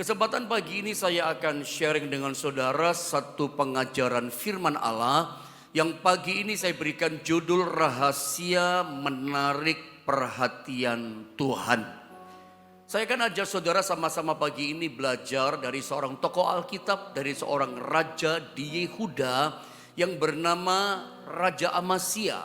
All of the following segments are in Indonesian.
Kesempatan pagi ini saya akan sharing dengan saudara satu pengajaran firman Allah yang pagi ini saya berikan judul Rahasia Menarik Perhatian Tuhan. Saya akan ajak saudara sama-sama pagi ini belajar dari seorang tokoh Alkitab, dari seorang raja di Yehuda yang bernama Raja Amazia.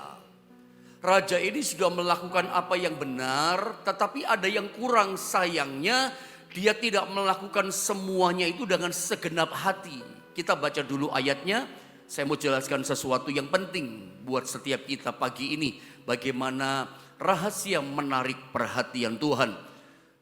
Raja ini sudah melakukan apa yang benar, tetapi ada yang kurang. Sayangnya dia tidak melakukan semuanya itu dengan segenap hati. Kita baca dulu ayatnya. Saya mau jelaskan sesuatu yang penting buat setiap kita pagi ini. Bagaimana rahasia menarik perhatian Tuhan.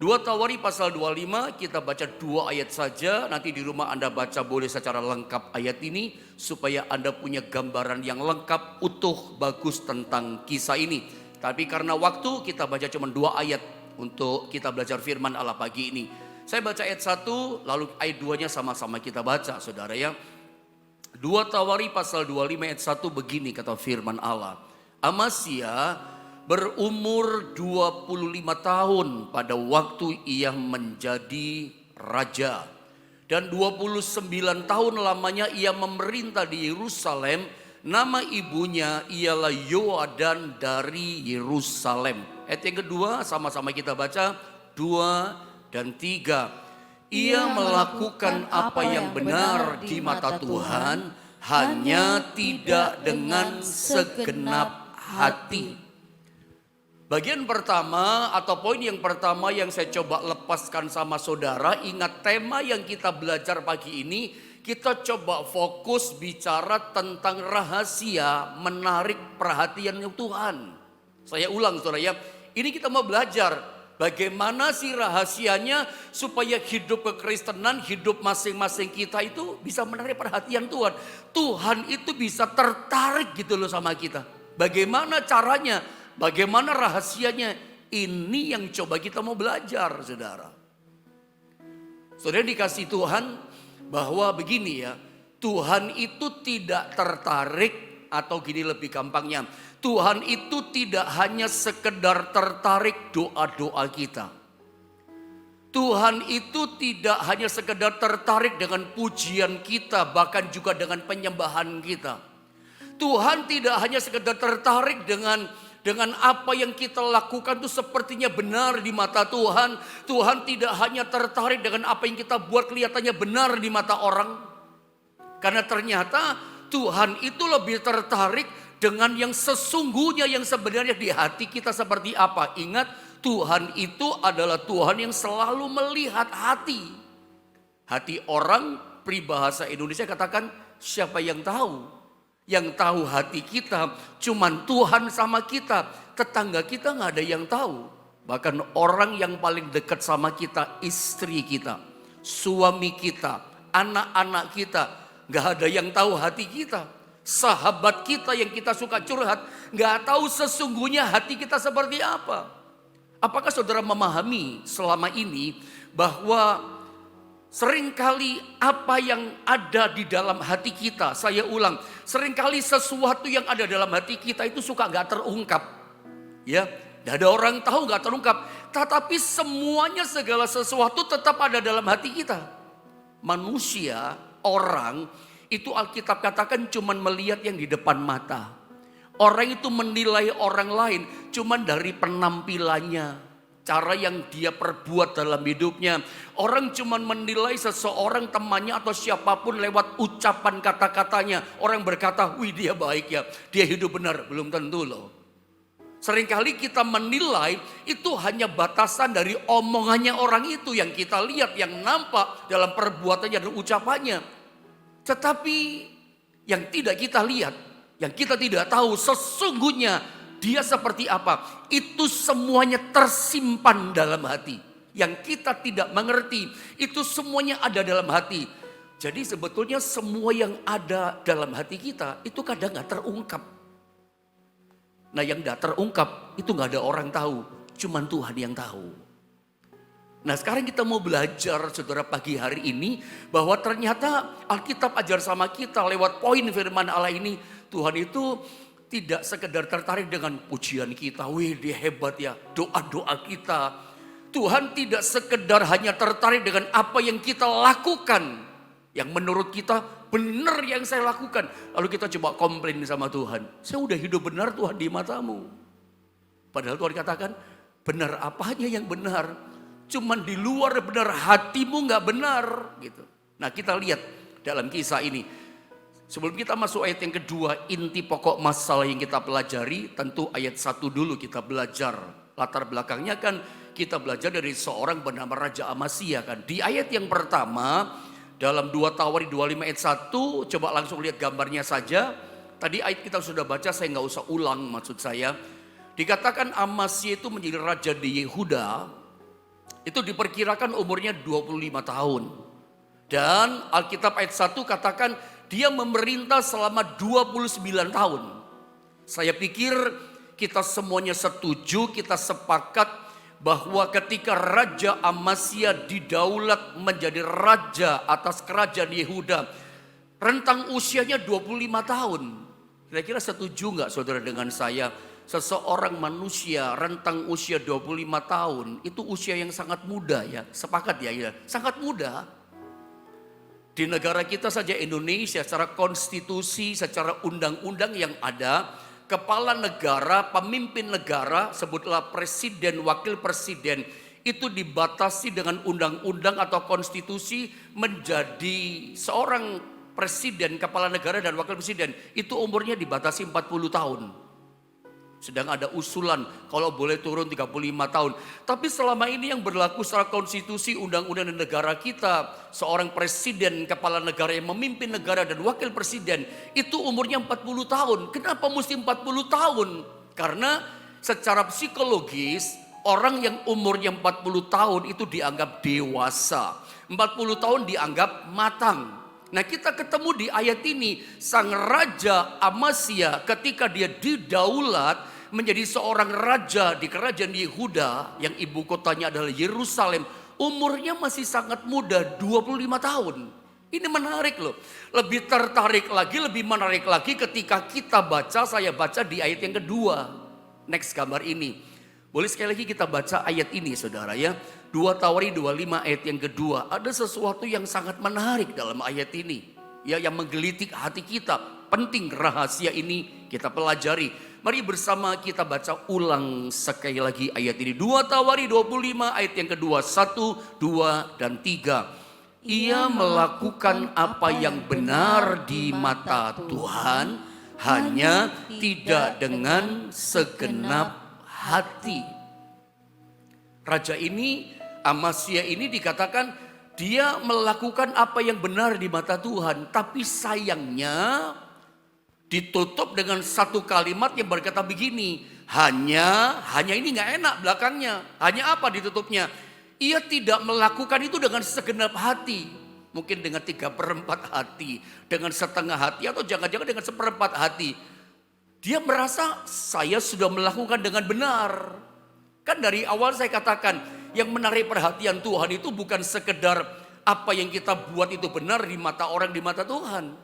2 Tawari pasal 25, kita baca 2 ayat saja. Nanti di rumah Anda baca boleh secara lengkap ayat ini, supaya Anda punya gambaran yang lengkap, utuh, bagus tentang kisah ini. Tapi karena waktu, kita baca cuma 2 ayat untuk kita belajar firman Allah pagi ini. Saya baca ayat 1, lalu ayat 2-nya sama-sama kita baca, saudara ya. 2 Tawari pasal 25 ayat 1 begini kata firman Allah. Amazia berumur 25 tahun pada waktu ia menjadi raja. Dan 29 tahun lamanya ia memerintah di Yerusalem. Nama ibunya ialah Yoadan dari Yerusalem. Ayat yang kedua sama-sama kita baca 2 dan 3. Ia melakukan apa yang benar di mata Tuhan, hanya tidak dengan segenap hati. Bagian pertama atau poin yang pertama yang saya coba lepaskan sama saudara, ingat tema yang kita belajar pagi ini, kita coba fokus bicara tentang rahasia menarik perhatian Tuhan. Saya ulang saudara ya, ini kita mau belajar bagaimana sih rahasianya supaya hidup kekristenan, hidup masing-masing kita itu bisa menarik perhatian Tuhan. Tuhan itu bisa tertarik gitu loh sama kita. Bagaimana caranya? Bagaimana rahasianya? Ini yang coba kita mau belajar, saudara. Saudara dikasih Tuhan bahwa begini ya, Tuhan itu tidak tertarik, atau gini lebih gampangnya, Tuhan itu tidak hanya sekedar tertarik doa-doa kita. Tuhan itu tidak hanya sekedar tertarik dengan pujian kita, bahkan juga dengan penyembahan kita. Tuhan tidak hanya sekedar tertarik dengan apa yang kita lakukan itu sepertinya benar di mata Tuhan. Tuhan tidak hanya tertarik dengan apa yang kita buat kelihatannya benar di mata orang. Karena ternyata Tuhan itu lebih tertarik dengan yang sesungguhnya, yang sebenarnya di hati kita seperti apa. Ingat, Tuhan itu adalah Tuhan yang selalu melihat hati. Hati orang, peribahasa Indonesia katakan, siapa yang tahu? Yang tahu hati kita cuman Tuhan sama kita. Tetangga kita gak ada yang tahu. Bahkan orang yang paling dekat sama kita, istri kita, suami kita, anak-anak kita, gak ada yang tahu hati kita. Sahabat kita yang kita suka curhat, gak tahu sesungguhnya hati kita seperti apa. Apakah saudara memahami selama ini bahwa seringkali apa yang ada di dalam hati kita, saya ulang, seringkali sesuatu yang ada dalam hati kita itu suka gak terungkap. Ya, gak ada orang tahu, gak terungkap. Tetapi semuanya, segala sesuatu tetap ada dalam hati kita. Manusia, orang, itu Alkitab katakan cuman melihat yang di depan mata. Orang itu menilai orang lain cuman dari penampilannya, cara yang dia perbuat dalam hidupnya. Orang cuma menilai seseorang, temannya atau siapapun lewat ucapan kata-katanya. Orang berkata, wih dia baik ya, dia hidup benar. Belum tentu loh. Seringkali kita menilai itu hanya batasan dari omongannya orang itu yang kita lihat, yang nampak dalam perbuatannya dan ucapannya. Tetapi yang tidak kita lihat, yang kita tidak tahu sesungguhnya dia seperti apa, itu semuanya tersimpan dalam hati. Yang kita tidak mengerti, itu semuanya ada dalam hati. Jadi sebetulnya semua yang ada dalam hati kita, itu kadang gak terungkap. Nah yang gak terungkap, itu gak ada orang tahu, cuman Tuhan yang tahu. Nah sekarang kita mau belajar saudara pagi hari ini, bahwa ternyata Alkitab ajar sama kita lewat poin firman Allah ini, Tuhan itu tidak sekedar tertarik dengan pujian kita, wih dia hebat ya, doa-doa kita. Tuhan tidak sekedar hanya tertarik dengan apa yang kita lakukan. Yang menurut kita benar yang saya lakukan. Lalu kita coba komplain sama Tuhan. Saya udah hidup benar Tuhan di matamu. Padahal Tuhan katakan, benar apanya yang benar? Cuman di luar benar, hatimu gak benar. Gitu. Nah kita lihat dalam kisah ini. Sebelum kita masuk ayat yang kedua, inti pokok masalah yang kita pelajari, tentu ayat 1 dulu kita belajar. Latar belakangnya kan kita belajar dari seorang bernama Raja Amasya kan. Di ayat yang pertama, dalam 2 Tawari 25 ayat 1, coba langsung lihat gambarnya saja. Tadi ayat kita sudah baca, saya nggak usah ulang maksud saya. Dikatakan Amasya itu menjadi raja di Yehuda, itu diperkirakan umurnya 25 tahun. Dan Alkitab ayat 1 katakan dia memerintah selama 29 tahun. Saya pikir kita semuanya setuju, kita sepakat bahwa ketika Raja Amasya didaulat menjadi raja atas kerajaan Yehuda, rentang usianya 25 tahun. Kira-kira setuju nggak saudara dengan saya? Seseorang manusia rentang usia 25 tahun itu usia yang sangat muda ya. Sepakat ya, sangat muda. Di negara kita saja Indonesia secara konstitusi, secara undang-undang yang ada, kepala negara, pemimpin negara, sebutlah presiden, wakil presiden, itu dibatasi dengan undang-undang atau konstitusi menjadi seorang presiden, kepala negara dan wakil presiden. Itu umurnya dibatasi 40 tahun. Sedang ada usulan kalau boleh turun 35 tahun. Tapi selama ini yang berlaku secara konstitusi, undang-undang di negara kita, seorang presiden, kepala negara yang memimpin negara dan wakil presiden, itu umurnya 40 tahun. Kenapa mesti 40 tahun? Karena secara psikologis, orang yang umurnya 40 tahun itu dianggap dewasa. 40 tahun dianggap matang. Nah kita ketemu di ayat ini, sang Raja Amasya ketika dia didaulat menjadi seorang raja di kerajaan Yehuda yang ibu kotanya adalah Yerusalem, umurnya masih sangat muda, 25 tahun. Ini menarik loh. Lebih tertarik lagi, lebih menarik lagi ketika kita baca, saya baca di ayat yang kedua. Next gambar ini. Boleh sekali lagi kita baca ayat ini saudara ya. 2 Tawari 25 ayat yang kedua. Ada sesuatu yang sangat menarik dalam ayat ini. Ya, yang menggelitik hati kita. Penting rahasia ini kita pelajari. Mari bersama kita baca ulang sekali lagi ayat ini. 2 Tawari 25 ayat yang kedua. 1, 2, dan 3. Ia melakukan apa yang benar di mata Tuhan, hanya tidak dengan segenap hati. Raja ini, Amasya ini dikatakan dia melakukan apa yang benar di mata Tuhan. Tapi sayangnya ditutup dengan satu kalimat yang berkata begini. Hanya ini gak enak belakangnya. Hanya apa ditutupnya? Ia tidak melakukan itu dengan segenap hati. Mungkin dengan 3/4 hati. Dengan setengah hati atau jangan-jangan dengan 1/4 hati. Dia merasa saya sudah melakukan dengan benar. Kan dari awal saya katakan yang menarik perhatian Tuhan itu bukan sekedar apa yang kita buat itu benar di mata orang, di mata Tuhan.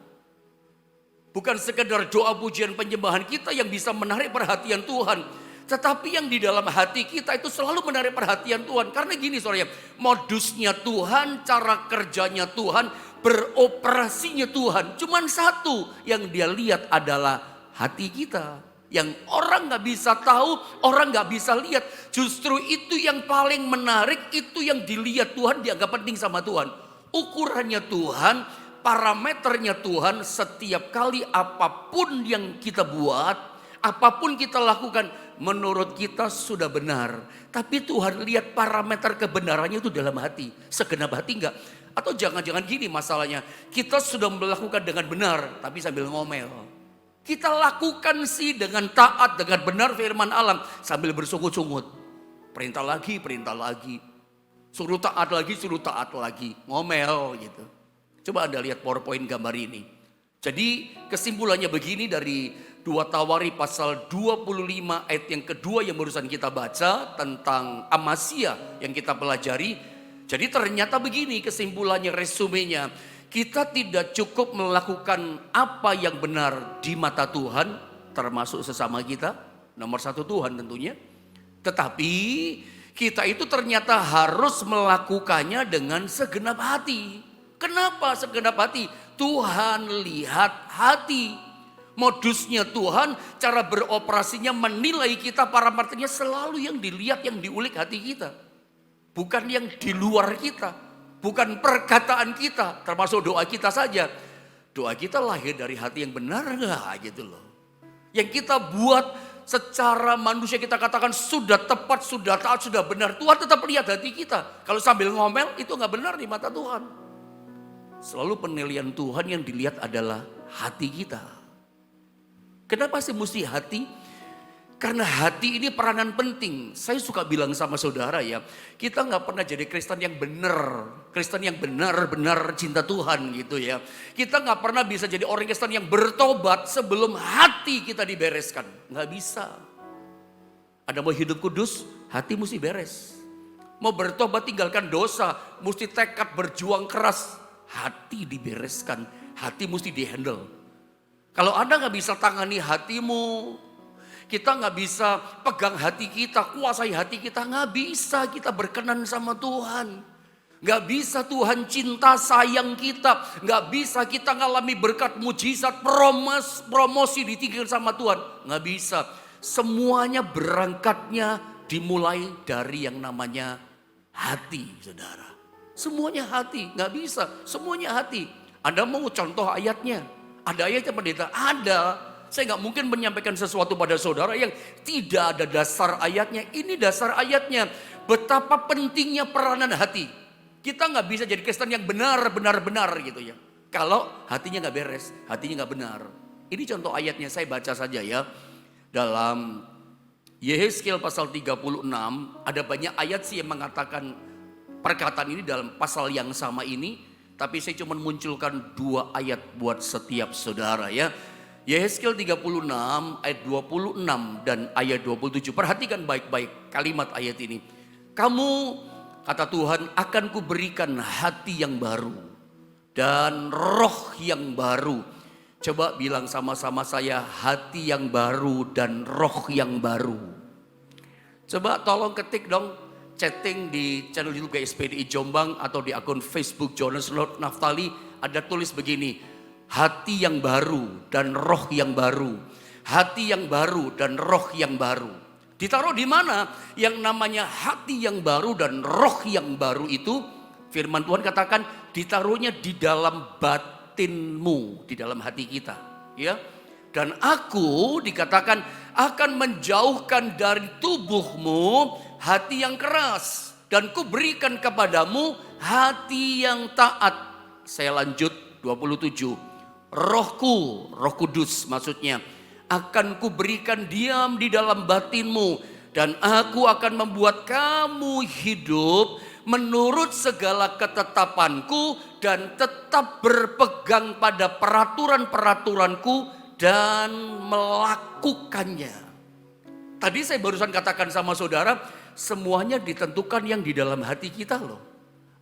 Bukan sekedar doa pujian penyembahan kita yang bisa menarik perhatian Tuhan. Tetapi yang di dalam hati kita itu selalu menarik perhatian Tuhan. Karena gini saudara, modusnya Tuhan, cara kerjanya Tuhan, beroperasinya Tuhan. Cuman satu yang dia lihat adalah hati kita. Yang orang gak bisa tahu, orang gak bisa lihat. Justru itu yang paling menarik, itu yang dilihat Tuhan, dianggap penting sama Tuhan. Ukurannya Tuhan, parameternya Tuhan, setiap kali apapun yang kita buat, apapun kita lakukan, menurut kita sudah benar. Tapi Tuhan lihat parameter kebenarannya itu dalam hati. Segenap hati enggak? Atau jangan-jangan gini masalahnya, kita sudah melakukan dengan benar, tapi sambil ngomel. Kita lakukan sih dengan taat, dengan benar firman Allah, sambil bersungut-sungut. Perintah lagi, perintah lagi. Suruh taat lagi, ngomel gitu. Coba Anda lihat PowerPoint gambar ini. Jadi kesimpulannya begini dari 2 Tawari pasal 25 ayat yang kedua yang barusan kita baca tentang Amasya yang kita pelajari. Jadi ternyata begini kesimpulannya, resumenya. Kita tidak cukup melakukan apa yang benar di mata Tuhan, termasuk sesama kita, nomor satu Tuhan tentunya. Tetapi Kita itu ternyata harus melakukannya dengan segenap hati. Kenapa segenap hati? Tuhan lihat hati. Modusnya Tuhan, cara beroperasinya menilai kita, parameternya selalu yang dilihat, yang diulik hati kita. Bukan yang di luar kita. Bukan perkataan kita, termasuk doa kita saja. Doa kita lahir dari hati yang benar enggak gitu loh. Yang kita buat secara manusia kita katakan sudah tepat, sudah taat, sudah benar. Tuhan tetap lihat hati kita. Kalau sambil ngomel itu nggak benar di mata Tuhan. Selalu penilaian Tuhan yang dilihat adalah hati kita. Kenapa sih mesti hati? Karena hati ini peranan penting. Saya suka bilang sama saudara ya, kita nggak pernah jadi Kristen yang benar. Kristen yang benar-benar cinta Tuhan gitu ya. Kita nggak pernah bisa jadi orang Kristen yang bertobat sebelum hati kita dibereskan. Nggak bisa. Ada mau hidup kudus, hati mesti beres. Mau bertobat tinggalkan dosa, mesti tekad berjuang keras. Hati dibereskan, hati mesti dihandle. Kalau Anda nggak bisa tangani hatimu, kita nggak bisa pegang hati kita, kuasai hati kita, nggak bisa kita berkenan sama Tuhan. Nggak bisa Tuhan cinta sayang kita, nggak bisa kita ngalami berkat mujizat, promosi ditinggalkan sama Tuhan, nggak bisa. Semuanya berangkatnya dimulai dari yang namanya hati, saudara. Semuanya hati, nggak bisa, semuanya hati. Anda mau contoh ayatnya? Ada ayatnya pendeta? Ada. Saya nggak mungkin menyampaikan sesuatu pada saudara yang tidak ada dasar ayatnya. Ini dasar ayatnya. Betapa pentingnya peranan hati. Kita nggak bisa jadi Kristen yang benar gitu ya. Kalau hatinya nggak beres, hatinya nggak benar. Ini contoh ayatnya, saya baca saja ya. Dalam Yehezkiel pasal 36, ada banyak ayat sih yang mengatakan perkataan ini dalam pasal yang sama ini. Tapi saya cuma munculkan 2 ayat buat setiap saudara ya. Yehezkiel 36 ayat 26 dan ayat 27. Perhatikan baik-baik kalimat ayat ini. Kamu, kata Tuhan, akan kuberikan hati yang baru dan roh yang baru. Coba bilang sama-sama saya, hati yang baru dan roh yang baru. Coba tolong ketik dong, chatting di channel YouTube GSPDI Jombang atau di akun Facebook Jonas Lord Naftali, ada tulis begini. Hati yang baru dan roh yang baru. Hati yang baru dan roh yang baru. Ditaruh di mana? Yang namanya hati yang baru dan roh yang baru itu, firman Tuhan katakan ditaruhnya di dalam batinmu, di dalam hati kita, ya. Dan aku dikatakan akan menjauhkan dari tubuhmu hati yang keras dan kuberikan kepadamu hati yang taat. Saya lanjut 27. Rohku, Roh Kudus maksudnya, akan kuberikan diam di dalam batinmu dan aku akan membuat kamu hidup menurut segala ketetapanku dan tetap berpegang pada peraturan-peraturanku dan melakukannya. Tadi saya barusan katakan sama saudara, semuanya ditentukan yang di dalam hati kita loh.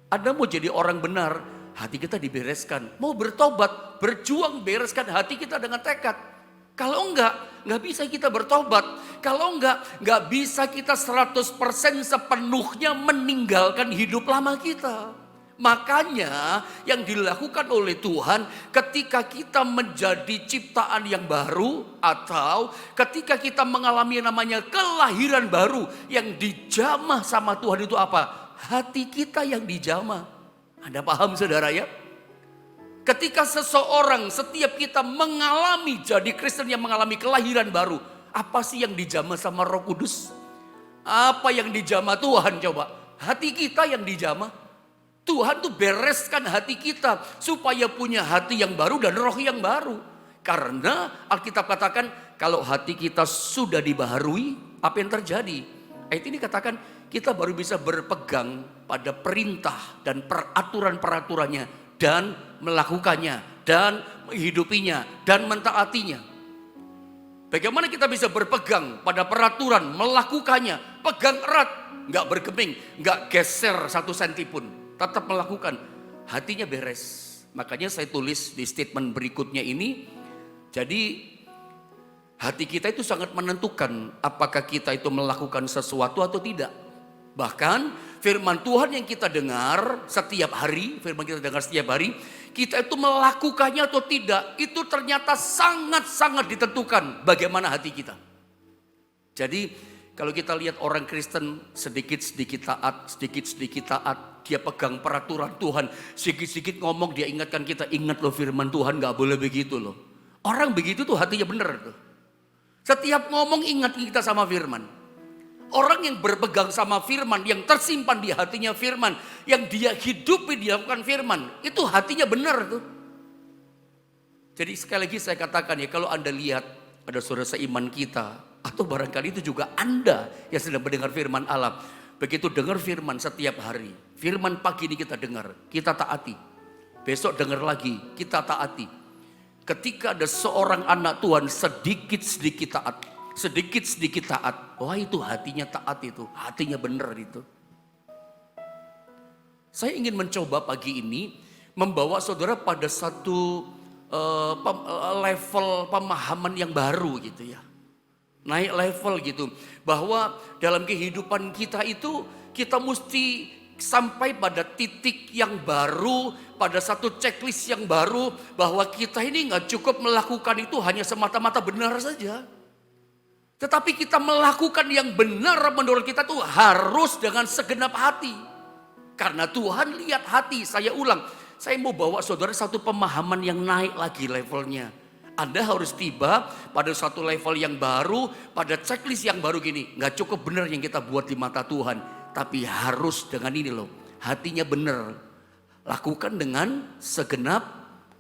Anda mau jadi orang benar, hati kita dibereskan. Mau bertobat, berjuang bereskan hati kita dengan tekad. Kalau enggak bisa kita bertobat. Kalau enggak bisa kita 100% sepenuhnya meninggalkan hidup lama kita. Makanya yang dilakukan oleh Tuhan ketika kita menjadi ciptaan yang baru atau ketika kita mengalami yang namanya kelahiran baru yang dijamah sama Tuhan itu apa? Hati kita yang dijamah. Anda paham saudara ya? Ketika seseorang, setiap kita mengalami jadi Kristen yang mengalami kelahiran baru. Apa sih yang dijamah sama Roh Kudus? Apa yang dijamah Tuhan coba? Hati kita yang dijamah. Tuhan tuh bereskan hati kita supaya punya hati yang baru dan roh yang baru. Karena Alkitab katakan kalau hati kita sudah dibaharui, apa yang terjadi? Ayat ini katakan kita baru bisa berpegang pada perintah dan peraturan-peraturannya dan melakukannya dan menghidupinya dan mentaatinya. Bagaimana kita bisa berpegang pada peraturan, melakukannya, pegang erat, nggak bergeming, nggak geser 1 senti pun, tetap melakukan, hatinya beres. Makanya saya tulis di statement berikutnya ini, jadi hati kita itu sangat menentukan apakah kita itu melakukan sesuatu atau tidak. Bahkan firman Tuhan yang kita dengar setiap hari, kita itu melakukannya atau tidak, itu ternyata sangat-sangat ditentukan bagaimana hati kita. Jadi kalau kita lihat orang Kristen sedikit-sedikit taat, dia pegang peraturan Tuhan, sedikit-sedikit ngomong, dia ingatkan kita, ingat loh firman Tuhan, gak boleh begitu loh. Orang begitu tuh hatinya bener tuh. Setiap ngomong ingat kita sama firman. Orang yang berpegang sama firman, yang tersimpan di hatinya firman, yang dia hidupi dia lakukan firman, itu hatinya benar tuh. Jadi sekali lagi saya katakan ya, kalau Anda lihat ada saudara seiman kita, atau barangkali itu juga Anda yang sedang mendengar firman Allah. Begitu dengar firman setiap hari, firman pagi ini kita dengar, kita taati. Besok dengar lagi, kita taati. Ketika ada seorang anak Tuhan sedikit-sedikit taat, wah itu hatinya taat itu, hatinya benar itu. Saya ingin mencoba pagi ini membawa saudara pada satu level pemahaman yang baru gitu ya. Naik level gitu, bahwa dalam kehidupan kita itu kita mesti sampai pada titik yang baru, pada satu checklist yang baru, bahwa kita ini nggak cukup melakukan itu hanya semata-mata benar saja. Tetapi kita melakukan yang benar menurut kita tuh harus dengan segenap hati. Karena Tuhan lihat hati. Saya ulang, saya mau bawa saudara satu pemahaman yang naik lagi levelnya. Anda harus tiba pada satu level yang baru, pada checklist yang baru gini. Gak cukup benar yang kita buat di mata Tuhan, tapi harus dengan ini loh, hatinya benar. Lakukan dengan segenap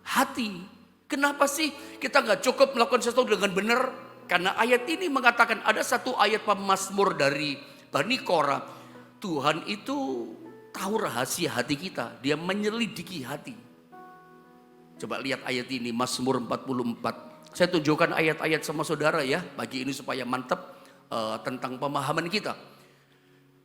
hati. Kenapa sih kita gak cukup melakukan sesuatu dengan benar? Karena ayat ini mengatakan, ada satu ayat pemazmur dari Bani Korah. Tuhan itu tahu rahasia hati kita, dia menyelidiki hati. Coba lihat ayat ini, Mazmur 44. Saya tunjukkan ayat-ayat sama saudara ya, pagi ini supaya mantap tentang pemahaman kita.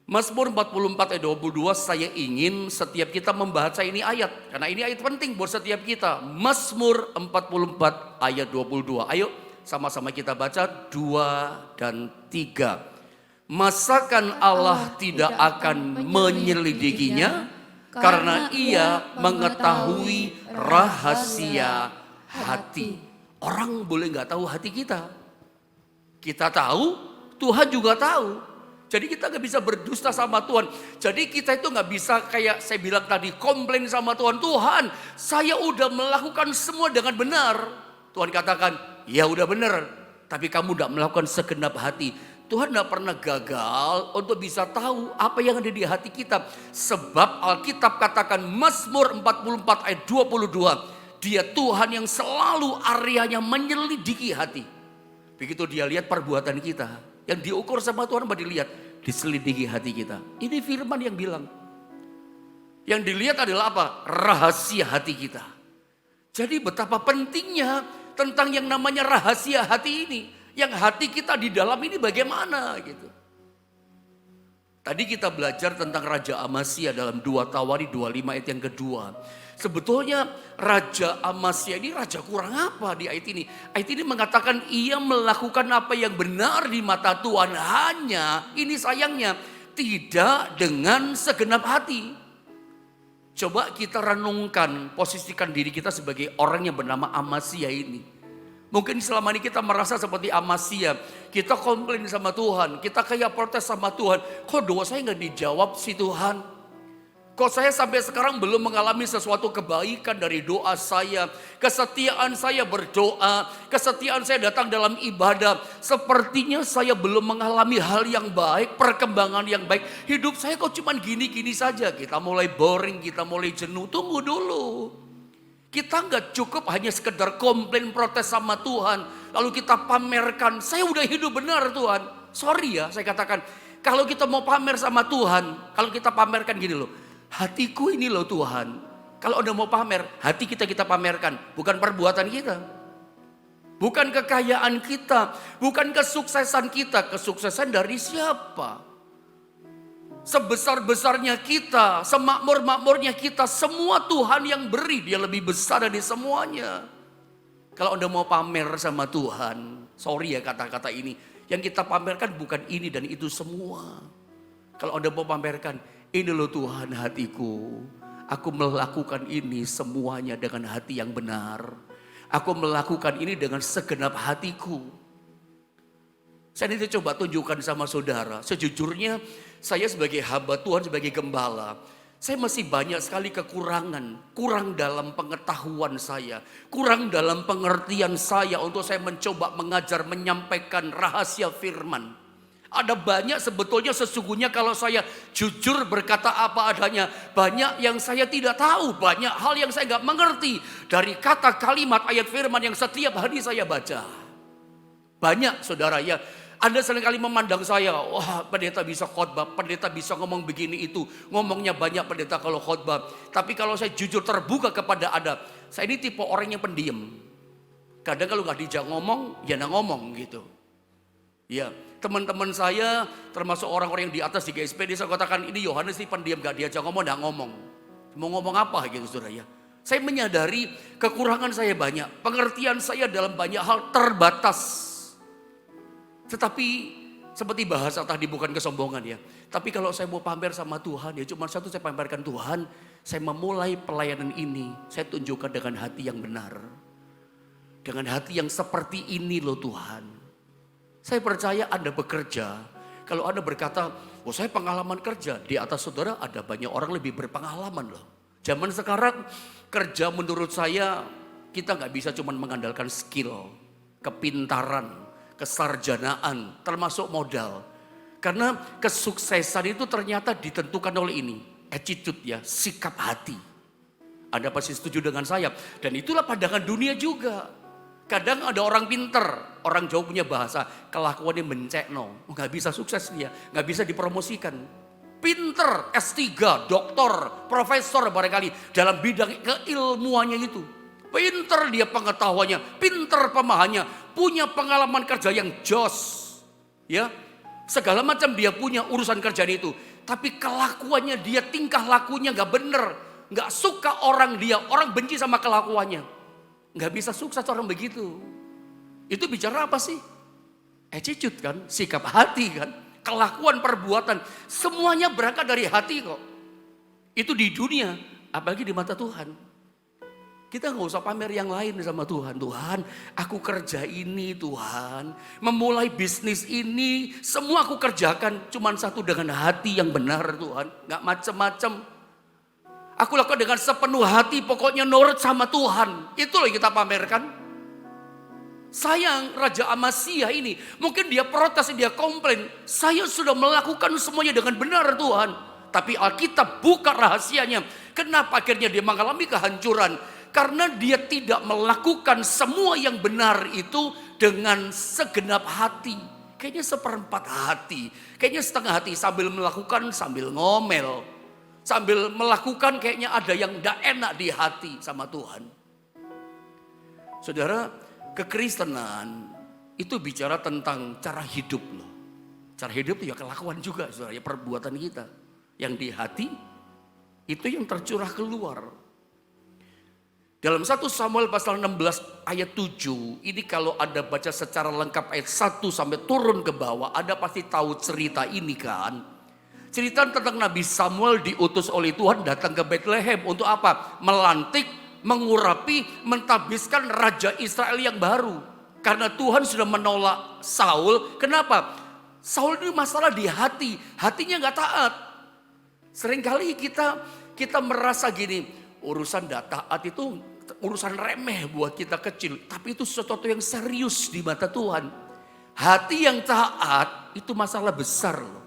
Mazmur 44 ayat 22, saya ingin setiap kita membaca ini ayat. Karena ini ayat penting buat setiap kita. Mazmur 44 ayat 22. Ayo sama-sama kita baca 2 dan 3. Masakan Allah tidak akan menyelidikinya? Karena ia mengetahui rahasia hati. Orang boleh gak tahu hati kita. Kita tahu, Tuhan juga tahu. Jadi kita gak bisa berdusta sama Tuhan. Jadi kita itu gak bisa kayak saya bilang tadi, komplain sama Tuhan. Tuhan, saya udah melakukan semua dengan benar. Tuhan katakan, ya udah benar. Tapi kamu gak melakukan segenap hati. Tuhan tidak pernah gagal untuk bisa tahu apa yang ada di hati kita. Sebab Alkitab katakan Mazmur 44 ayat 22. Dia Tuhan yang selalu areanya menyelidiki hati. Begitu dia lihat perbuatan kita. Yang diukur sama Tuhan apa dilihat? Diselidiki hati kita. Ini firman yang bilang. Yang dilihat adalah apa? Rahasia hati kita. Jadi betapa pentingnya tentang yang namanya rahasia hati ini. Yang hati kita di dalam ini bagaimana gitu. Tadi kita belajar tentang Raja Amasya dalam 2 Tawari 25 ayat yang kedua. Sebetulnya Raja Amasya ini raja kurang apa di ayat ini? Ayat ini mengatakan ia melakukan apa yang benar di mata Tuhan. Hanya ini sayangnya tidak dengan segenap hati. Coba kita renungkan, posisikan diri kita sebagai orang yang bernama Amasya ini. Mungkin selama ini kita merasa seperti Amasya. Kita komplain sama Tuhan. Kita kayak protes sama Tuhan. Kok doa saya gak dijawab sih Tuhan? Kok saya sampai sekarang belum mengalami sesuatu kebaikan dari doa saya. Kesetiaan saya berdoa. Kesetiaan saya datang dalam ibadah. Sepertinya saya belum mengalami hal yang baik. Perkembangan yang baik. Hidup saya kok cuman gini-gini saja. Kita mulai boring, kita mulai jenuh. Tunggu dulu. Kita nggak cukup hanya sekedar komplain protes sama Tuhan. Lalu kita pamerkan, saya udah hidup benar Tuhan. Sorry ya saya katakan, kalau kita mau pamer sama Tuhan, kalau kita pamerkan gini loh. Hatiku ini loh Tuhan. Kalau udah mau pamer, hati kita pamerkan. Bukan perbuatan kita. Bukan kekayaan kita. Bukan kesuksesan kita. Kesuksesan dari siapa? Sebesar-besarnya kita, semakmur-makmurnya kita, semua Tuhan yang beri, dia lebih besar dari semuanya. Kalau Anda mau pamer sama Tuhan, sorry ya kata-kata ini, yang kita pamerkan bukan ini dan itu semua. Kalau Anda mau pamerkan, ini loh Tuhan hatiku. Aku melakukan ini semuanya dengan hati yang benar. Aku melakukan ini dengan segenap hatiku. Saya ini coba tunjukkan sama saudara. Sejujurnya saya sebagai hamba Tuhan, sebagai gembala, saya masih banyak sekali kekurangan. Kurang dalam pengetahuan saya. Kurang dalam pengertian saya untuk saya mencoba mengajar, menyampaikan rahasia firman. Ada banyak sebetulnya sesungguhnya kalau saya jujur berkata apa adanya. Banyak yang saya tidak tahu. Banyak hal yang saya nggak mengerti. Dari kata kalimat ayat firman yang setiap hari saya baca. Banyak saudara ya. Anda seringkali memandang saya. Wah pendeta bisa khotbah. Pendeta bisa ngomong begini itu. Ngomongnya banyak pendeta kalau khotbah. Tapi kalau saya jujur terbuka kepada Anda. Saya ini tipe orang yang pendiam. Kadang kalau nggak dijak ngomong. Ya nggak ngomong gitu. Ya, teman-teman saya termasuk orang-orang yang di atas di GSP, dia saya katakan ini Yohanes ini pendiam, gak diajak ngomong, gak ngomong. Mau ngomong apa gitu saudara ya. Saya menyadari kekurangan saya banyak, pengertian saya dalam banyak hal terbatas. Tetapi seperti bahasa tadi bukan kesombongan ya. Tapi kalau saya mau pamer sama Tuhan ya cuma satu saya pamerkan Tuhan. Saya memulai pelayanan ini, saya tunjukkan dengan hati yang benar. Dengan hati yang seperti ini loh Tuhan. Saya percaya Anda bekerja. Kalau Anda berkata, oh saya pengalaman kerja. Di atas saudara ada banyak orang lebih berpengalaman loh. Zaman sekarang kerja menurut saya kita nggak bisa cuma mengandalkan skill, kepintaran, kesarjanaan, termasuk modal. Karena kesuksesan itu ternyata ditentukan oleh ini. Attitude ya, sikap hati. Anda pasti setuju dengan saya. Dan itulah pandangan dunia juga. Kadang ada orang pinter, orang jauh punya bahasa, kelakuannya mencekno, nggak bisa sukses dia, nggak bisa dipromosikan. Pinter, S3, doktor, profesor barangkali dalam bidang keilmuannya itu. Pinter dia pengetahuannya, pinter pemahamannya, punya pengalaman kerja yang jos. Ya, segala macam dia punya urusan kerjaan itu. Tapi kelakuannya dia, tingkah lakunya nggak bener, nggak suka orang dia, orang benci sama kelakuannya. Nggak bisa sukses orang begitu. Itu bicara apa sih? Attitude kan, sikap hati kan, kelakuan perbuatan. Semuanya berangkat dari hati kok. Itu di dunia, apalagi di mata Tuhan. Kita nggak usah pamer yang lain sama Tuhan. Tuhan, aku kerja ini Tuhan. Memulai bisnis ini, semua aku kerjakan. Cuman satu dengan hati yang benar Tuhan. Nggak macem-macem. Aku lakukan dengan sepenuh hati, pokoknya nurut sama Tuhan. Itulah yang kita pamerkan. Sayang Raja Amasya ini, mungkin dia protes, dia komplain. Saya sudah melakukan semuanya dengan benar Tuhan. Tapi Alkitab buka rahasianya. Kenapa akhirnya dia mengalami kehancuran? Karena dia tidak melakukan semua yang benar itu dengan segenap hati. Kayaknya seperempat hati, kayaknya setengah hati sambil melakukan, sambil ngomel. Sambil melakukan kayaknya ada yang tidak enak di hati sama Tuhan. Saudara, kekristenan itu bicara tentang cara hidup loh. Cara hidup itu ya kelakuan juga saudara, ya perbuatan kita. Yang di hati itu yang tercurah keluar. Dalam 1 Samuel pasal 16 ayat 7, ini kalau Anda baca secara lengkap ayat 1 sampai turun ke bawah, Anda pasti tahu cerita ini kan. Cerita tentang Nabi Samuel diutus oleh Tuhan datang ke Bethlehem untuk apa? Melantik, mengurapi, mentabiskan Raja Israel yang baru. Karena Tuhan sudah menolak Saul. Kenapa? Saul ini masalah di hati. Hatinya gak taat. Seringkali kita merasa gini, urusan gak taat itu urusan remeh buat kita kecil. Tapi itu sesuatu yang serius di mata Tuhan. Hati yang taat itu masalah besar loh.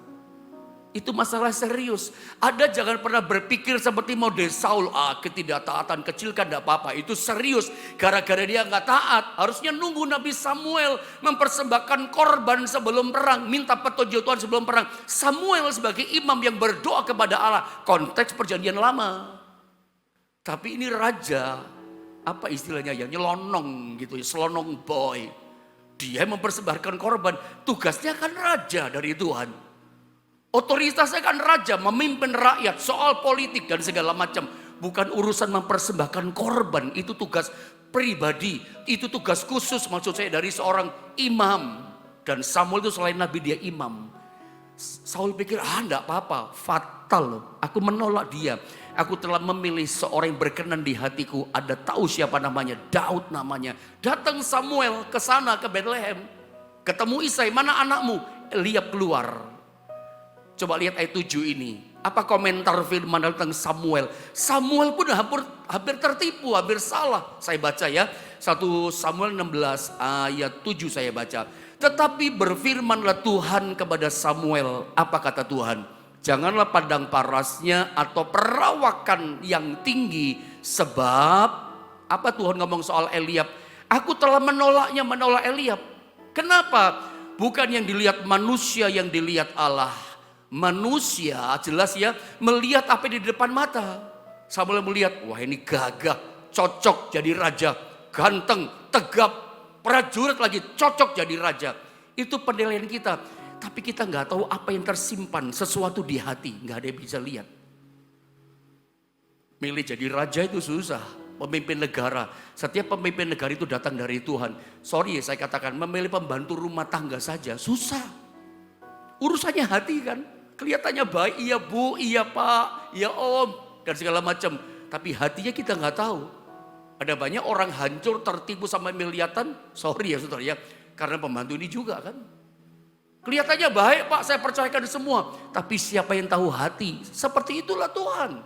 Itu masalah serius. Anda jangan pernah berpikir seperti model Saul. Ketidaktaatan kecil kan tidak apa-apa. Itu serius. Gara-gara dia nggak taat. Harusnya nunggu Nabi Samuel mempersembahkan korban sebelum perang. Minta petunjuk Tuhan sebelum perang. Samuel sebagai imam yang berdoa kepada Allah. Konteks perjanjian lama. Tapi ini raja. Apa istilahnya ya? Nyelonong gitu ya. Selonong boy. Dia mempersembahkan korban. Tugasnya kan raja dari Tuhan. Otoritasnya kan raja, memimpin rakyat, soal politik dan segala macam. Bukan urusan mempersembahkan korban, itu tugas pribadi. Itu tugas khusus maksud saya dari seorang imam. Dan Samuel itu selain nabi dia imam. Saul pikir, enggak apa-apa, fatal loh. Aku menolak dia. Aku telah memilih seorang yang berkenan di hatiku. Ada tahu siapa namanya? Daud namanya. Datang Samuel ke sana, ke Bethlehem. Ketemu Isai, mana anakmu? Eliab keluar. Coba lihat ayat 7 ini. Apa komentar firman tentang Samuel? Samuel pun hampir tertipu, hampir salah. Saya baca ya. 1 Samuel 16 ayat 7 saya baca. Tetapi berfirmanlah Tuhan kepada Samuel. Apa kata Tuhan? Janganlah pandang parasnya atau perawakan yang tinggi. Sebab, apa Tuhan ngomong soal Eliab? Aku telah menolaknya, menolak Eliab. Kenapa? Bukan yang dilihat manusia, yang dilihat Allah. Manusia jelas ya, melihat apa yang di depan mata. Samuel melihat, wah ini gagah, cocok jadi raja. Ganteng, tegap, prajurit lagi cocok jadi raja. Itu penilaian kita. Tapi kita nggak tahu apa yang tersimpan sesuatu di hati. Nggak ada yang bisa lihat. Milih jadi raja itu susah. Pemimpin negara. Setiap pemimpin negara itu datang dari Tuhan. Sorry saya katakan, memilih pembantu rumah tangga saja susah. Urusannya hati kan. Kelihatannya baik, iya bu, iya pak, iya om. Dan segala macam. Tapi hatinya kita nggak tahu. Ada banyak orang hancur, tertipu sama miliatan. Sorry ya saudara ya. Karena pembantu ini juga kan. Kelihatannya baik pak, saya percayakan semua. Tapi siapa yang tahu hati? Seperti itulah Tuhan.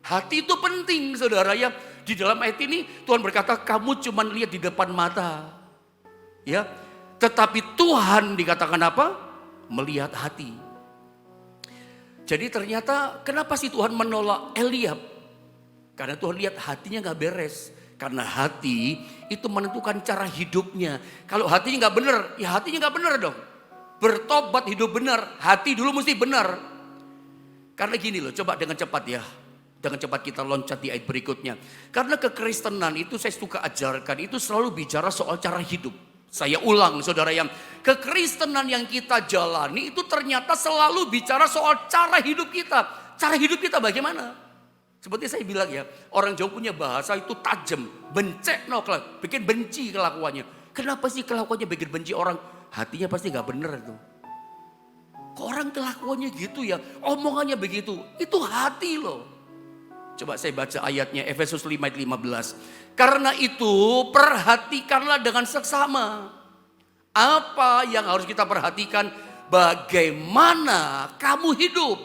Hati itu penting saudara ya. Di dalam ayat ini Tuhan berkata kamu cuma lihat di depan mata. Ya. Tetapi Tuhan dikatakan apa? Melihat hati. Jadi ternyata kenapa sih Tuhan menolak Eliab? Karena Tuhan lihat hatinya gak beres. Karena hati itu menentukan cara hidupnya. Kalau hatinya gak benar, ya hatinya gak benar dong. Bertobat hidup benar, hati dulu mesti benar. Karena gini loh, coba dengan cepat ya. Dengan cepat kita loncat di ayat berikutnya. Karena kekristenan itu saya suka ajarkan, itu selalu bicara soal cara hidup. Saya ulang saudara yang kekristenan yang kita jalani itu ternyata selalu bicara soal cara hidup kita. Cara hidup kita bagaimana? Seperti saya bilang ya, orang Jawa punya bahasa itu tajam, bencek noklah, bikin benci kelakuannya. Kenapa sih kelakuannya bikin benci orang? Hatinya pasti gak bener itu. Kok orang kelakuannya gitu ya, omongannya begitu, itu hati loh. Coba saya baca ayatnya, Efesus 5 ayat 15. Karena itu perhatikanlah dengan seksama. Apa yang harus kita perhatikan? Bagaimana kamu hidup.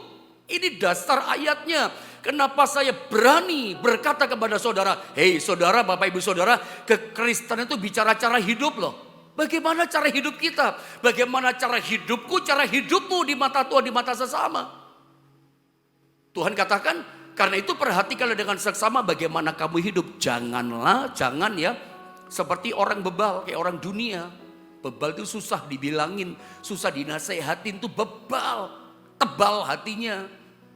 Ini dasar ayatnya. Kenapa saya berani berkata kepada saudara, hei saudara, bapak ibu saudara, kekristenan itu bicara cara hidup loh. Bagaimana cara hidup kita? Bagaimana cara hidupku, cara hidupmu di mata Tuhan, di mata sesama. Tuhan katakan, karena itu perhatikanlah dengan seksama bagaimana kamu hidup. Jangan ya, seperti orang bebal, kayak orang dunia. Bebal itu susah dibilangin, susah dinasehatin, itu bebal, tebal hatinya.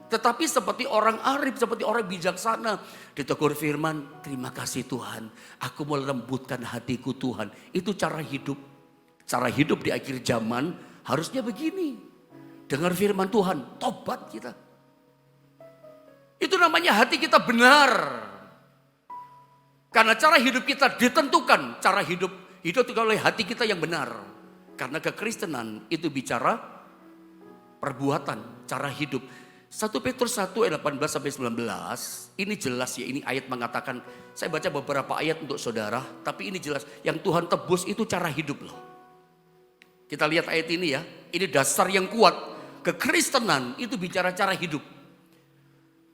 Tetapi seperti orang arif, seperti orang bijaksana. Ditegur firman, terima kasih Tuhan. Aku mau lembutkan hatiku Tuhan. Itu cara hidup. Cara hidup di akhir zaman harusnya begini. Dengar firman Tuhan, tobat kita. Itu namanya hati kita benar. Karena cara hidup kita ditentukan. Cara hidup oleh hati kita yang benar. Karena kekristenan itu bicara perbuatan, cara hidup. 1 Petrus 1 ayat 18 sampai 19, ini jelas ya, ini ayat mengatakan, saya baca beberapa ayat untuk saudara, tapi ini jelas, yang Tuhan tebus itu cara hidup loh. Kita lihat ayat ini ya, ini dasar yang kuat, kekristenan itu bicara cara hidup.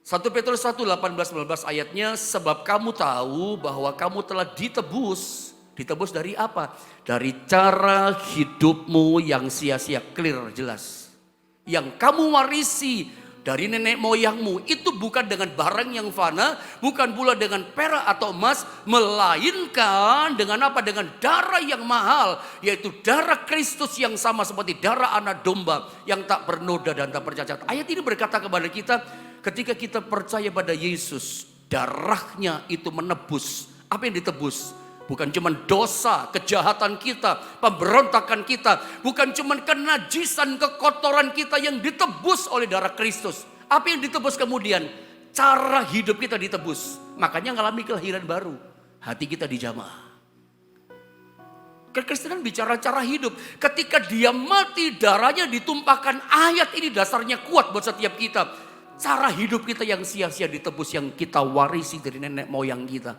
1 Petrus 1, 18-19 ayatnya, sebab kamu tahu bahwa kamu telah ditebus. Ditebus dari apa? Dari cara hidupmu yang sia-sia, clear, jelas. Yang kamu warisi dari nenek moyangmu, itu bukan dengan barang yang fana, bukan pula dengan perak atau emas, melainkan dengan apa? Dengan darah yang mahal, yaitu darah Kristus yang sama seperti darah anak domba yang tak bernoda dan tak bercacat. Ayat ini berkata kepada kita, ketika kita percaya pada Yesus, darahnya itu menebus. Apa yang ditebus? Bukan cuma dosa, kejahatan kita, pemberontakan kita. Bukan cuma kenajisan, kekotoran kita yang ditebus oleh darah Kristus. Apa yang ditebus kemudian? Cara hidup kita ditebus. Makanya ngalami kelahiran baru. Hati kita dijamah. Kekristenan bicara cara hidup. Ketika dia mati, darahnya ditumpahkan. Ayat ini dasarnya kuat buat setiap kita. Cara hidup kita yang sia-sia ditebus, yang kita warisi dari nenek moyang kita.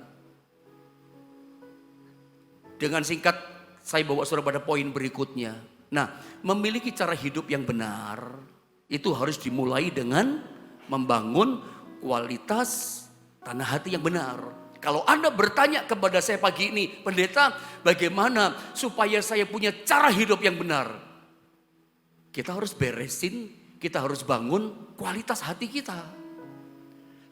Dengan singkat, saya bawa saudara pada poin berikutnya. Nah, memiliki cara hidup yang benar, itu harus dimulai dengan membangun kualitas tanah hati yang benar. Kalau Anda bertanya kepada saya pagi ini, pendeta, bagaimana supaya saya punya cara hidup yang benar? Kita harus beresin, kita harus bangun kualitas hati kita.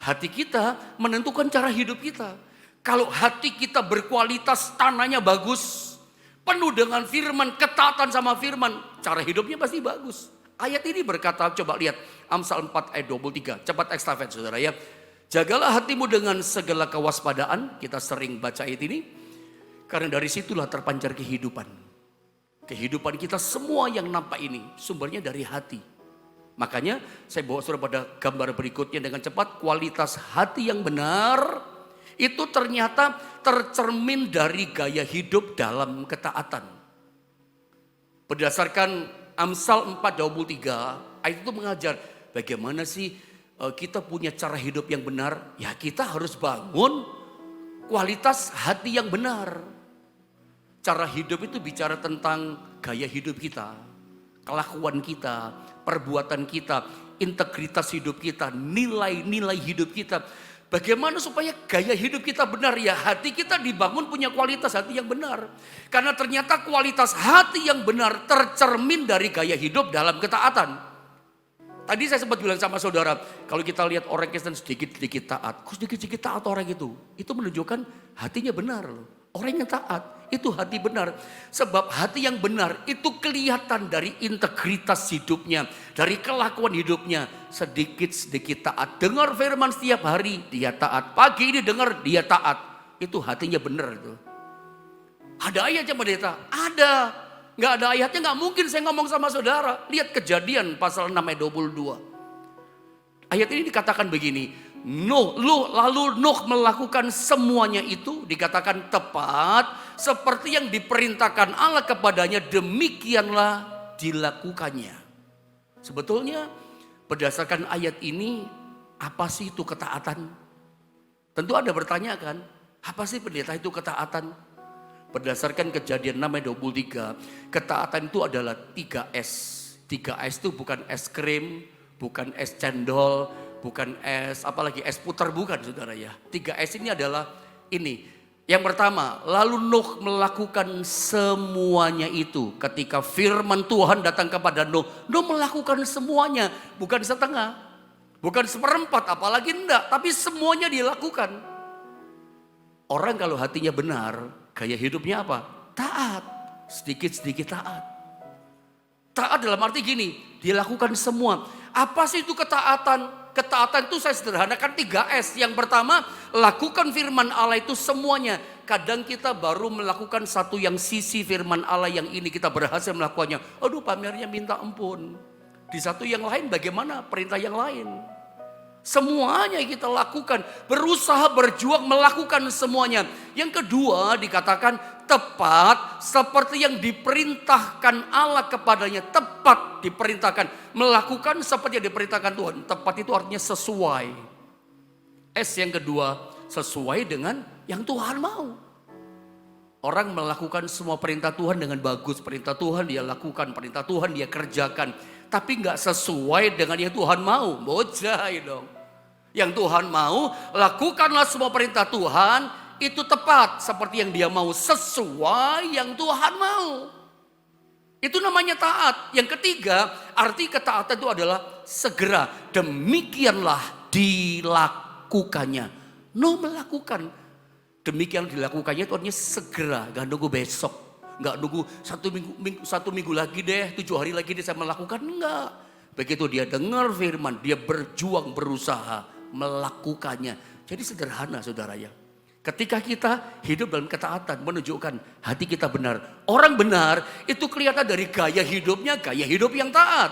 Hati kita menentukan cara hidup kita. Kalau hati kita berkualitas, tanahnya bagus, penuh dengan firman, ketaatan sama firman, cara hidupnya pasti bagus. Ayat ini berkata, coba lihat Amsal 4 ayat 23, cepat ekstafet saudara ya. Jagalah hatimu dengan segala kewaspadaan, kita sering baca ayat ini, karena dari situlah terpancar kehidupan. Kehidupan kita semua yang nampak ini, sumbernya dari hati. Makanya saya bawa saudara pada gambar berikutnya dengan cepat, kualitas hati yang benar, itu ternyata tercermin dari gaya hidup dalam ketaatan. Berdasarkan Amsal 4:23, ayat itu mengajar bagaimana sih kita punya cara hidup yang benar. Ya kita harus bangun kualitas hati yang benar. Cara hidup itu bicara tentang gaya hidup kita, kelakuan kita, perbuatan kita, integritas hidup kita, nilai-nilai hidup kita. Bagaimana supaya gaya hidup kita benar? Ya hati kita dibangun punya kualitas hati yang benar. Karena ternyata kualitas hati yang benar tercermin dari gaya hidup dalam ketaatan. Tadi saya sempat bilang sama saudara, kalau kita lihat orang Kristen sedikit-sedikit taat, kok sedikit-sedikit taat orang itu menunjukkan hatinya benar loh. Orang yang taat itu hati benar. Sebab hati yang benar itu kelihatan dari integritas hidupnya, dari kelakuan hidupnya. Sedikit-sedikit taat. Dengar firman setiap hari, dia taat. Pagi ini dengar, dia taat. Itu hatinya benar itu. Ada ayatnya pendeta? Ada. Nggak ada ayatnya, nggak mungkin saya ngomong sama saudara. Lihat Kejadian pasal 6 ayat 22. Ayat ini dikatakan begini, lalu Nuh melakukan semuanya itu, dikatakan tepat seperti yang diperintahkan Allah kepadanya, demikianlah dilakukannya. Sebetulnya berdasarkan ayat ini, apa sih itu ketaatan? Tentu Anda bertanya kan, apa sih pendeta itu ketaatan? Berdasarkan Kejadian 6 ayat 23, ketaatan itu adalah 3S. 3S itu bukan es krim, bukan es cendol, bukan es, apalagi es putar, bukan saudara ya. 3S ini adalah ini. Yang pertama, lalu Nuh melakukan semuanya itu. Ketika firman Tuhan datang kepada Nuh, Nuh melakukan semuanya, bukan setengah, bukan seperempat, apalagi enggak, tapi semuanya dilakukan. Orang kalau hatinya benar, gaya hidupnya apa? Taat. Sedikit-sedikit taat. Taat dalam arti gini, dilakukan semua. Apa sih itu ketaatan? Ketaatan itu saya sederhanakan 3S. Yang pertama, lakukan firman Allah itu semuanya. Kadang kita baru melakukan satu yang sisi firman Allah yang ini kita berhasil melakukannya. Aduh, pamernya minta ampun. Di satu yang lain bagaimana perintah yang lain? Semuanya kita lakukan, berusaha berjuang melakukan semuanya. Yang kedua dikatakan tepat seperti yang diperintahkan Allah kepadanya. Tepat diperintahkan, melakukan seperti yang diperintahkan Tuhan. Tepat itu artinya sesuai. S yang kedua, sesuai dengan yang Tuhan mau. Orang melakukan semua perintah Tuhan dengan bagus. Perintah Tuhan dia lakukan, perintah Tuhan dia kerjakan. Tapi gak sesuai dengan yang Tuhan mau. Bocah dong. Yang Tuhan mau, lakukanlah semua perintah Tuhan. Itu tepat seperti yang dia mau. Sesuai yang Tuhan mau. Itu namanya taat. Yang ketiga, arti ketaatan itu adalah segera. Demikianlah dilakukannya. Nuh melakukan. Demikian dilakukannya itu artinya segera, gak nunggu besok, gak nunggu satu minggu lagi deh, 7 hari lagi deh saya melakukan, enggak. Begitu dia dengar firman, dia berjuang berusaha melakukannya. Jadi sederhana saudara ya. Ketika kita hidup dalam ketaatan menunjukkan hati kita benar. Orang benar itu kelihatan dari gaya hidupnya, gaya hidup yang taat.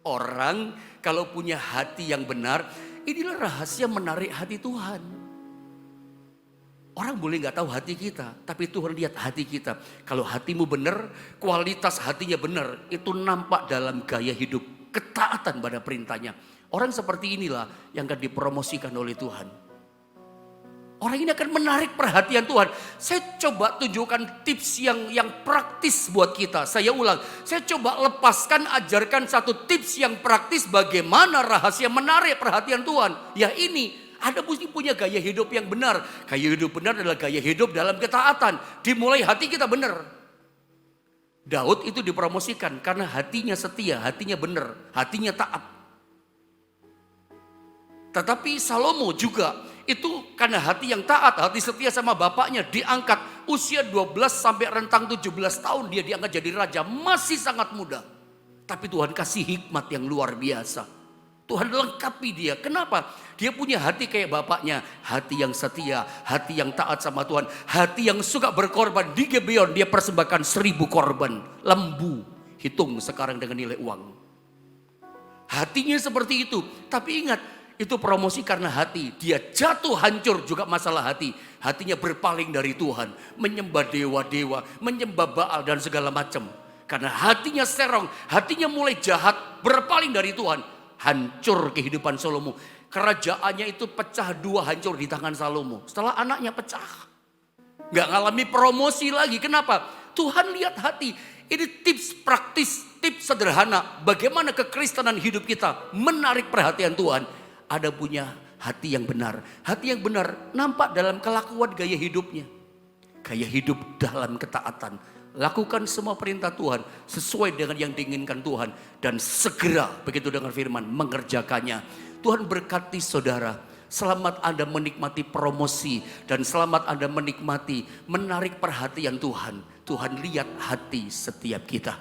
Orang kalau punya hati yang benar, inilah rahasia menarik hati Tuhan. Orang boleh nggak tahu hati kita, tapi Tuhan lihat hati kita. Kalau hatimu benar, kualitas hatinya benar, itu nampak dalam gaya hidup, ketaatan pada perintahnya. Orang seperti inilah yang akan dipromosikan oleh Tuhan. Orang ini akan menarik perhatian Tuhan. Saya coba tunjukkan tips yang praktis buat kita. Saya ulang, saya coba lepaskan, ajarkan satu tips yang praktis bagaimana rahasia menarik perhatian Tuhan. Ya ini. Ada mesti punya gaya hidup yang benar. Gaya hidup benar adalah gaya hidup dalam ketaatan. Dimulai hati kita benar. Daud itu dipromosikan karena hatinya setia, hatinya benar, hatinya taat. Tetapi Salomo juga itu karena hati yang taat, hati setia sama bapaknya diangkat. Usia 12 sampai rentang 17 tahun dia diangkat jadi raja. Masih sangat muda. Tapi Tuhan kasih hikmat yang luar biasa. Tuhan lengkapi dia. Kenapa? Dia punya hati kayak bapaknya. Hati yang setia, hati yang taat sama Tuhan. Hati yang suka berkorban. Di Gibeon dia persembahkan 1000 korban. Lembu. Hitung sekarang dengan nilai uang. Hatinya seperti itu. Tapi ingat, itu promosi karena hati. Dia jatuh hancur juga masalah hati. Hatinya berpaling dari Tuhan. Menyembah dewa-dewa, menyembah Baal dan segala macam. Karena hatinya serong, hatinya mulai jahat, berpaling dari Tuhan. Hancur kehidupan Salomo. Kerajaannya itu pecah dua, hancur di tangan Salomo. Setelah anaknya pecah. Gak ngalami promosi lagi. Kenapa? Tuhan lihat hati. Ini tips praktis, tips sederhana. Bagaimana kekristenan hidup kita menarik perhatian Tuhan. Ada punya hati yang benar. Hati yang benar nampak dalam kelakuan gaya hidupnya. Gaya hidup dalam ketaatan. Lakukan semua perintah Tuhan sesuai dengan yang diinginkan Tuhan. Dan segera begitu dengan firman mengerjakannya. Tuhan berkati saudara. Selamat Anda menikmati promosi. Dan selamat Anda menikmati menarik perhatian Tuhan. Tuhan lihat hati setiap kita.